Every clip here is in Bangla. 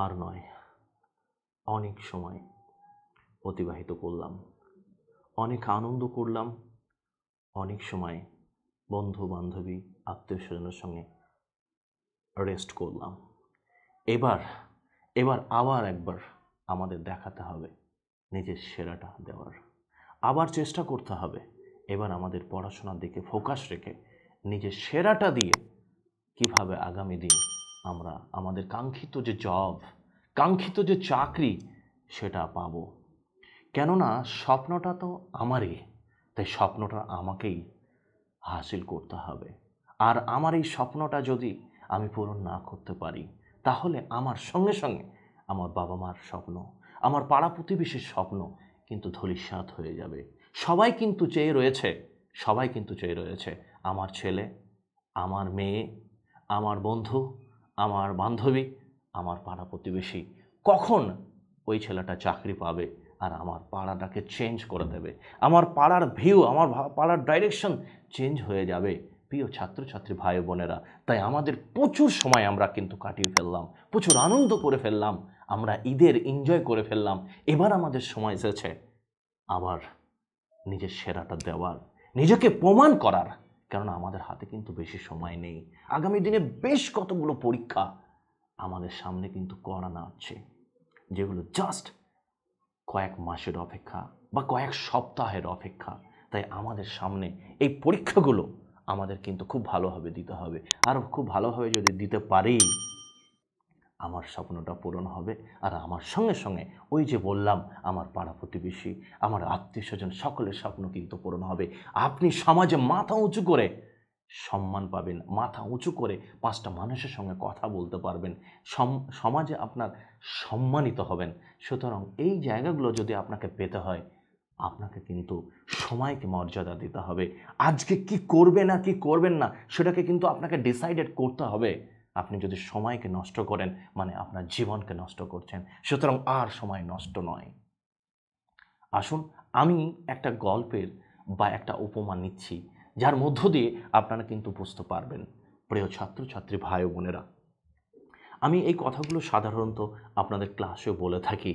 আর নয়, অনেক সময় অতিবাহিত করলাম, অনেক আনন্দ করলাম, অনেক সময় বন্ধু বান্ধবী আত্মীয় স্বজনের সঙ্গে রেস্ট করলাম। এবার আবার একবার আমাদের দেখাতে হবে নিজের সেরাটা দেওয়ার, আবার চেষ্টা করতে হবে এবার আমাদের পড়াশোনার দিকে ফোকাস রেখে নিজের সেরাটা দিয়ে কিভাবে আগামী দিন আমরা আমাদের কাঙ্ক্ষিত যে জব, কাঙ্ক্ষিত যে চাকরি সেটা পাবো। কেননা স্বপ্নটা তো আমারই, তাই স্বপ্নটা আমাকেই হাসিল করতে হবে। আর আমার এই স্বপ্নটা যদি আমি পূরণ না করতে পারি, তাহলে আমার সঙ্গে সঙ্গে আমার বাবা মার স্বপ্ন, আমার পাড়া প্রতিবেশীর স্বপ্ন কিন্তু ধূলিসাৎ হয়ে যাবে। সবাই কিন্তু চেয়ে রয়েছে আমার ছেলে, আমার মেয়ে, আমার বন্ধু, আমার বান্ধবী, আমার পাড়া প্রতিবেশী কখন ওই ছেলেটা চাকরি পাবে আর আমার পাড়াটাকে চেঞ্জ করে দেবে, আমার পাড়ার ভিউ, আমার পাড়ার ডাইরেকশন চেঞ্জ হয়ে যাবে। প্রিয় ছাত্রছাত্রী ভাই বোনেরা, তাই আমাদের প্রচুর সময় আমরা কিন্তু কাটিয়ে ফেললাম, প্রচুর আনন্দ করে ফেললাম, আমরা ঈদের এনজয় করে ফেললাম। এবার আমাদের সময় এসেছে আবার নিজের সেরাটা দেওয়ার, নিজেকে প্রমাণ করার। কেননা আমাদের হাতে কিন্তু বেশি সময় নেই, আগামী দিনে বেশ কতগুলো পরীক্ষা আমাদের সামনে কিন্তু করানো আছে, যেগুলো জাস্ট কয়েক মাসের অপেক্ষা বা কয়েক সপ্তাহের অপেক্ষা। তাই আমাদের সামনে এই পরীক্ষাগুলো আমাদের কিন্তু খুব ভালোভাবে দিতে হবে, আর খুব ভালোভাবে যদি দিতে পারি আমার স্বপ্নটা পূরণ হবে। আর আমার সঙ্গে সঙ্গে ওই যে বললাম, আমার পাড়া প্রতিবেশী, আমার আত্মীয় স্বজন সকলের স্বপ্ন কিন্তু পূরণ হবে। আপনি সমাজে মাথা উঁচু করে সম্মান পাবেন, মাথা উঁচু করে পাঁচটা মানুষের সঙ্গে কথা বলতে পারবেন, সমাজে আপনার সম্মানিত হবেন। সুতরাং এই জায়গাগুলো যদি আপনাকে পেতে হয়, আপনাকে কিন্তু সময়কে মর্যাদা দিতে হবে। আজকে কি করবেন আর কি করবেন না সেটাকে কিন্তু আপনাকে ডিসাইডেড করতে হবে। আপনি যদি সময়কে নষ্ট করেন মানে আপনার জীবনকে নষ্ট করছেন। সুতরাং আর সময় নষ্ট নয়। আসুন আমি একটা গল্পের বা একটা উপমা নিচ্ছি, যার মধ্য দিয়ে আপনারা কিন্তু বুঝতে পারবেন। প্রিয় ছাত্রছাত্রী ভাই বোনেরা, আমি এই কথাগুলো সাধারণত আপনাদের ক্লাসেও বলে থাকি।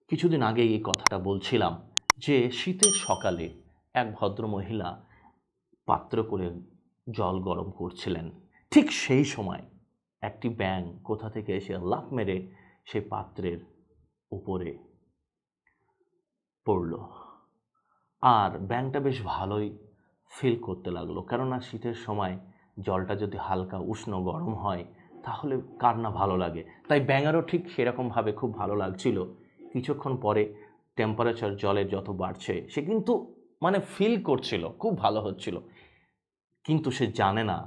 কিছুদিন আগে এই কথাটা বলছিলাম যে শীতের সকালে এক ভদ্রমহিলা পাত্র করে জল গরম করছিলেন। ঠিক সেই সময় একটি ব্যাঙ কোথা থেকে এসে লাফ মেরে সেই পাত্রের উপরে পড়ল। আর ব্যাঙটা বেশ ভালোই ফিল করতে লাগলো, কেননা শীতের সময় জলটা যদি হালকা উষ্ণ গরম হয় তাহলে কার না ভালো লাগে। তাই ব্যাঙেরও ঠিক সেরকমভাবে খুব ভালো লাগছিল। কিছুক্ষণ পরে টেম্পারেচার জলের যত বাড়ছে সে কিন্তু মানে ফিল করছিল খুব ভালো হচ্ছিল, কিন্তু সে জানে না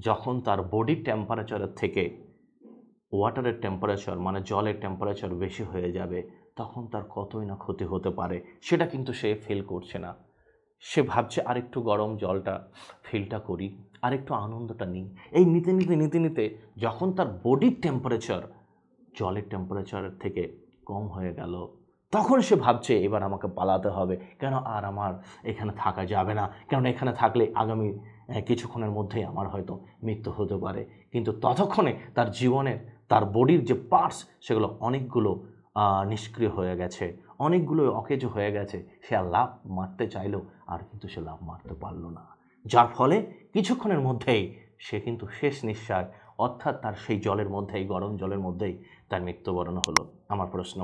যখন তার বডির টেম্পারেচারের থেকে ওয়াটারের টেম্পারেচার মানে জলের টেম্পারেচার বেশি হয়ে যাবে তখন তার কতই না ক্ষতি হতে পারে, সেটা কিন্তু সে ফিল করছে না। সে ভাবছে আরেকটু গরম জলটা ফিলটা করি, আরেকটু আনন্দটা নিই। এই নিতে নিতে নিতে নিতে যখন তার বডির টেম্পারেচার জলের টেম্পারেচারের থেকে কম হয়ে গেল, তখন সে ভাবছে এবার আমাকে পালাতে হবে, কেন আর আমার এখানে থাকা যাবে না, কারণ এখানে থাকলে আগামী কিছুক্ষণের মধ্যেই আমার হয়তো মৃত্যু হতে পারে। কিন্তু ততক্ষণে তার জীবনের তার বডির যে পার্টস সেগুলো অনেকগুলো নিষ্ক্রিয় হয়ে গেছে, অনেকগুলো অকেজ হয়ে গেছে। সে আর লাফ মারতে চাইলেও আর কিন্তু সে লাফ মারতে পারলো না, যার ফলে কিছুক্ষণের মধ্যেই সে কিন্তু শেষ নিঃশ্বাস, অর্থাৎ তার সেই জলের মধ্যেই, গরম জলের মধ্যেই তার মৃত্যুবরণ হলো। আমার প্রশ্ন,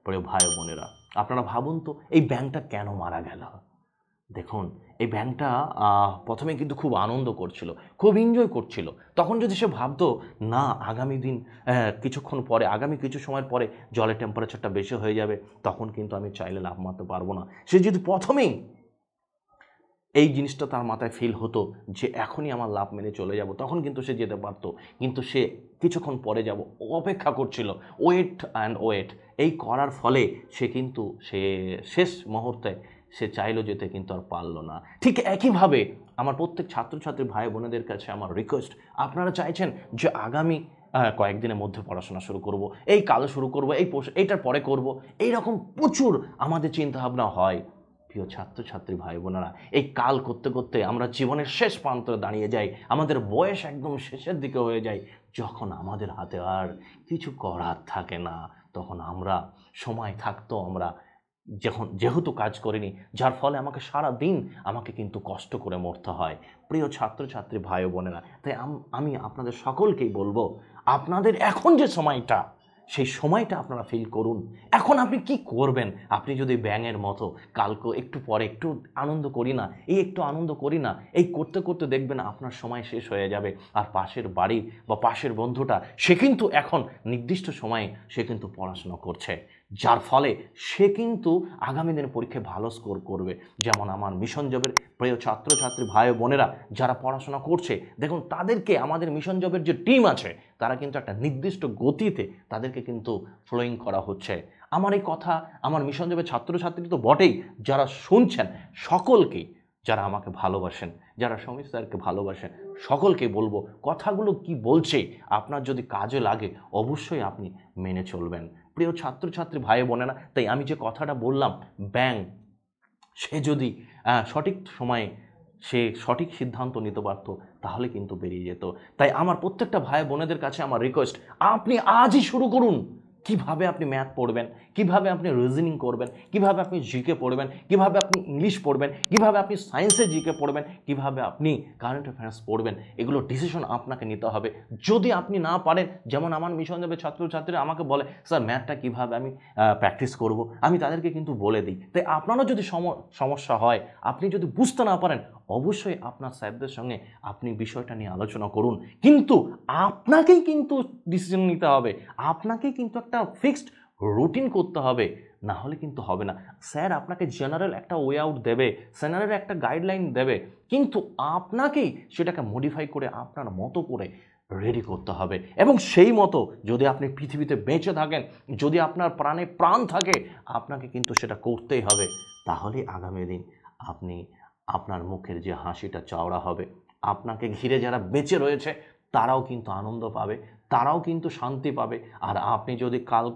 প্রিয় ভাই বোনেরা, আপনারা ভাবুন তো এই ব্যাঙটা কেন মারা গেল? দেখুন, এই ব্যাঙটা প্রথমে কিন্তু খুব আনন্দ করছিল, খুব এনজয় করছিল। তখন যদি সে ভাবতো না আগামী দিন কিছুক্ষণ পরে, আগামী কিছু সময় পরে জলের টেম্পারেচারটা বেশি হয়ে যাবে, তখন কিন্তু আমি চাইলে লাফ মারতে পারবো না। সে যদি প্রথমেই এই জিনিসটা তার মাথায় ফিল হতো যে এখনই আমার লাফ মেরে চলে যাব, তখন কিন্তু সে যেতে পারতো। কিন্তু সে কিছুক্ষণ পরে যাব অপেক্ষা করছিল, ওয়েট অ্যান্ড ওয়েট। এই করার ফলে সে কিন্তু সে শেষ মুহূর্তে সে চাইলো যেতে, কিন্তু আর পারল না। ঠিক একইভাবে আমার প্রত্যেক ছাত্রছাত্রী ভাই বোনেদের কাছে আমার রিকোয়েস্ট, আপনারা চাইছেন যে আগামী কয়েকদিনের মধ্যে পড়াশোনা শুরু করব, এই কাল শুরু করব, এইটার পরে করব, এইরকম প্রচুর আমাদের চিন্তাভাবনা হয়। প্রিয় ছাত্রছাত্রী ভাই বোনেরা, এই কাল করতে করতে আমরা জীবনের শেষ প্রান্তে দাঁড়িয়ে যাই, আমাদের বয়স একদম শেষের দিকে হয়ে যায়, যখন আমাদের হাতে আর কিছু করার থাকে না, তখন আমরা সময় থাকতো আমরা যেহেতু কাজ করিনি, যার ফলে আমাকে সারা দিন আমাকে কিন্তু কষ্ট করে মরতে হয়। প্রিয় ছাত্রছাত্রী ভাই বোনেরা, তাই আমি আপনাদের সকলকেই বলবো, আপনাদের এখন যে সময়টা, সেই সময়টা আপনারা ফিল করুন। এখন আপনি কি করবেন? আপনি যদি ব্যাঙের মতো কালকে একটু পরে একটু আনন্দ করি না, এই একটু আনন্দ করি না, এই করতে করতে দেখবেন আপনার সময় শেষ হয়ে যাবে। আর পাশের বাড়ি বা পাশের বন্ধুটা, সে কিন্তু এখন নির্দিষ্ট সময়ে সে কিন্তু পড়াশোনা করছে, যার ফলে সে কিন্তু আগামী দিনের পরীক্ষায় ভালো স্কোর করবে। যেমন আমার মিশন জবের প্রিয় ছাত্রছাত্রী ভাই বোনেরা যারা পড়াশোনা করছে, দেখুন তাদেরকে আমাদের মিশন জবের যে টিম আছে, তারা কিন্তু একটা নির্দিষ্ট গতিতে তাদেরকে কিন্তু ফ্লোয়িং করা হচ্ছে। আমার এই কথা আমার মিশন জবের ছাত্রছাত্রী তো বটেই, যারা শুনছেন সকলকেই, যারা আমাকে ভালোবাসেন, যারা সমীর স্যারকে ভালোবাসেন, সকলকে বলবো কথাগুলো কি বলছে আপনার যদি কাজে লাগে অবশ্যই আপনি মেনে চলবেন। প্রিয় ছাত্রছাত্রী ভাই বোনেরা, তাই আমি যে কথাটা বললাম, ব্যাঙ সে যদি সঠিক সময়ে সে সঠিক সিদ্ধান্ত নিতে পারতো, তাহলে কিন্তু বেরিয়ে যেত। তাই আমার প্রত্যেকটা ভাই বোনেদের কাছে আমার রিকোয়েস্ট, আপনি আজই শুরু করুন। কিভাবে আপনি ম্যাথ পড়বেন, কিভাবে আপনি রিজনিং করবেন, কিভাবে আপনি জিকে পড়বেন, কিভাবে আপনি ইংলিশ পড়বেন, কিভাবে আপনি সায়েন্সে জিকে পড়বেন, কিভাবে আপনি কারেন্ট অ্যাফেয়ার্স পড়বেন, এগুলো ডিসিশন আপনাকে নিতে হবে। যদি আপনি না পারেন, যেমন আমার মিশন যাবে ছাত্রছাত্রীরা আমাকে বলে, স্যার ম্যাথটা কিভাবে আমি প্র্যাকটিস করব, আমি তাদেরকে কিন্তু বলে দিই। তাই আপনারও যদি সমস্যা হয়, আপনি যদি বুঝতে না পারেন, অবশ্যই আপনার স্যারদের সঙ্গে আপনি বিষয়টা নিয়ে আলোচনা করুন। কিন্তু আপনাকেই কিন্তু ডিসিশন নিতে হবে, আপনাকেই কিন্তু একটা ফিক্সড রুটিন করতে হবে, না হলে কিন্তু হবে না। স্যার আপনাকে জেনারেল একটা ওয়ে আউট দেবে, জেনারেল একটা গাইডলাইন দেবে, কিন্তু আপনাকেই সেটাকে মডিফাই করে আপনার মতো করে রেডি করতে হবে। এবং সেই মতো যদি আপনি পৃথিবীতে বেঁচে থাকেন, যদি আপনার প্রাণে প্রাণ থাকে, আপনাকে কিন্তু সেটা করতেই হবে। তাহলে আগামী দিন আপনি আপনার মুখের যে হাসিটা চওড়া হবে, আপনাকে ঘিরে যারা বেঁচে রয়েছে তারাও কিন্তু আনন্দ পাবে, তারাও কিন্তু শান্তি পাবে। আর আপনি যদি কাল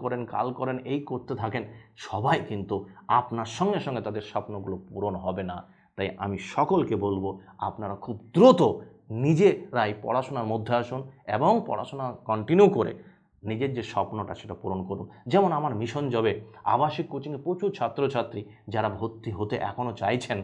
করেন এই করতে থাকেন, সবাই কিন্তু আপনার সঙ্গে সঙ্গে তাদের স্বপ্নগুলো পূরণ হবে না। তাই আমি সকলকে বলবো, আপনারা খুব দ্রুত নিজেরাই পড়াশোনার মধ্যে আসুন এবং পড়াশোনা কন্টিনিউ করে নিজের যে স্বপ্নটা সেটা পূরণ করুন। যেমন আমার মিশন জবে আবাসিক কোচিংয়ে প্রচুর ছাত্রছাত্রী যারা ভর্তি হতে এখনও চাইছেন,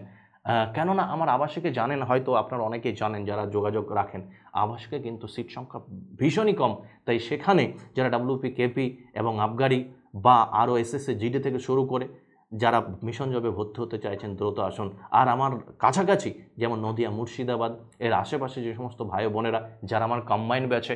কেননা আমার আবাসিকে জানেন, হয়তো আপনারা অনেকেই জানেন যারা যোগাযোগ রাখেন, আবাসিকে কিন্তু সিট সংখ্যা ভীষণই কম। তাই সেখানে যারা ডাব্লিউপি, কেপি এবং আবগারি বা আরও এসএসসি, জিডি থেকে শুরু করে যারা মিশন জবে ভর্তি হতে চাইছেন দ্রুত আসুন। আর আমার কাছাকাছি যেমন নদিয়া, মুর্শিদাবাদ এর আশেপাশে যে সমস্ত ভাই বোনেরা যারা আমার কম্বাইন্ড ব্যাচে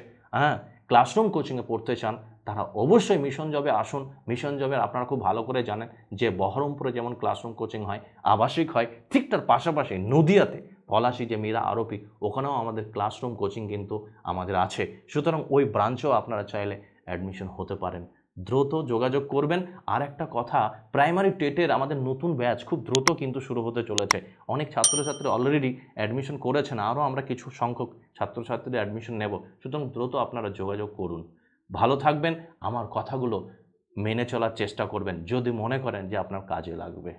ক্লাসরুম কোচিংয়ে পড়তে চান, তারা অবশ্যই মিশন জবে আসুন। মিশন জবের আপনারা খুব ভালো করে জানেন যে বহরমপুরে যেমন ক্লাসরুম কোচিং হয়, আবাসিক হয়, ঠিক তার পাশাপাশি নদিয়াতে পলাশি যে মীরা আরোপি, ওখানেও আমাদের ক্লাসরুম কোচিং কিন্তু আমাদের আছে। সুতরাং ওই ব্রাঞ্চেও আপনারা চাইলে অ্যাডমিশন হতে পারেন, দ্রুত যোগাযোগ করবেন। আর একটা কথা, প্রাইমারি টেটের আমাদের নতুন ব্যাচ খুব দ্রুত কিন্তু শুরু হতে চলেছে। অনেক ছাত্রছাত্রী অলরেডি অ্যাডমিশন করেছেন, আরও আমরা কিছু সংখ্যক ছাত্রছাত্রীদের অ্যাডমিশন নেব। সুতরাং দ্রুত আপনারা যোগাযোগ করুন। ভালো থাকবেন, আমার কথাগুলো মেনে চলার চেষ্টা করবেন যদি মনে করেন যে আপনার কাজে লাগবে।